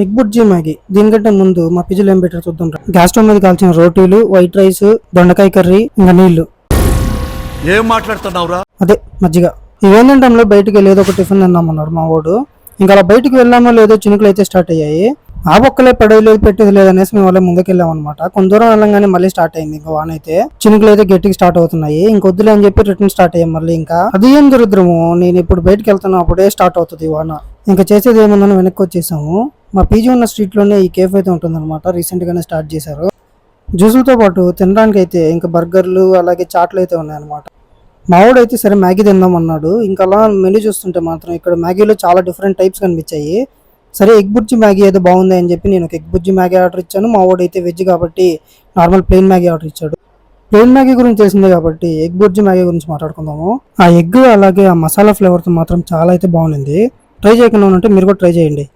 Egg bhurji Maggi. దీనికంటే ముందు మా పిజ్జలు ఏం పెట్టారు చూద్దాం. గ్యాస్ స్టవ్ మీద కాల్చిన రోటీలు, వైట్ రైస్, దొండకాయ కర్రీ, ఇంకా నీళ్లు. ఏం మాట్లాడుతున్నావురా? అదే మజ్జిగ. ఇవేంటంటే బయటికి వెళ్ళి ఏదో ఒక టిఫిన్ తిన్నామన్నాడు మా వాడు. ఇంకా అలా బయటికి వెళ్ళామో లేదో చినుకులు అయితే స్టార్ట్ అయ్యాయి. ఆ బొక్కలే పడేది లేదు పెట్టేది లేదు అనేసి మేము వాళ్ళే ముందుకు వెళ్ళాం అనమాట. కొంత దూరం వెళ్ళంగానే మళ్ళీ స్టార్ట్ అయింది ఇంకా వాన అయితే. చినుకులు అయితే గట్టికి స్టార్ట్ అవుతున్నాయి. ఇంకొద్దులే అని చెప్పి రిటర్న్ స్టార్ట్ అయ్యాం మళ్ళీ. ఇంకా అది ఏం దరిద్రము, నేను ఇప్పుడు బయటకు వెళ్తాను అప్పుడే స్టార్ట్ అవుతుంది వాన. ఇంకా చేసేది ఏముందని వెనక్కి వచ్చేసాము. మా పీజీ ఉన్న స్ట్రీట్ లోనే ఈ కేఫ్ అయితే ఉంటుంది అనమాట. రీసెంట్ గానే స్టార్ట్ చేశారు. జ్యూసులతో పాటు తినడానికి అయితే ఇంకా బర్గర్లు అలాగే చాట్లు అయితే ఉన్నాయన్నమాట. మావాడు అయితే సరే మ్యాగీ తిందాం అన్నాడు. ఇంకా అలా మెనూ చూస్తుంటే మాత్రం ఇక్కడ మ్యాగీలో చాలా డిఫరెంట్ టైప్స్ కనిపించాయి. సరే ఎగ్ బుర్జీ మ్యాగీ అయితే బాగుంది అని చెప్పి నేను ఒక ఎగ్ బుర్జీ మ్యాగీ ఆర్డర్ ఇచ్చాను. మా వాడు అయితే వెజ్ కాబట్టి నార్మల్ ప్లెయిన్ మ్యాగీ ఆర్డర్ ఇచ్చాడు. ప్లెయిన్ మ్యాగీ గురించి తెలిసిందే కాబట్టి ఎగ్ బుర్జీ మ్యాగీ గురించి మాట్లాడుకుందాము. ఆ ఎగ్ అలాగే ఆ మసాలా ఫ్లేవర్తో మాత్రం చాలా అయితే బాగుంది. ట్రై చేయకుండా ఉంటే మీరు కూడా ట్రై చేయండి.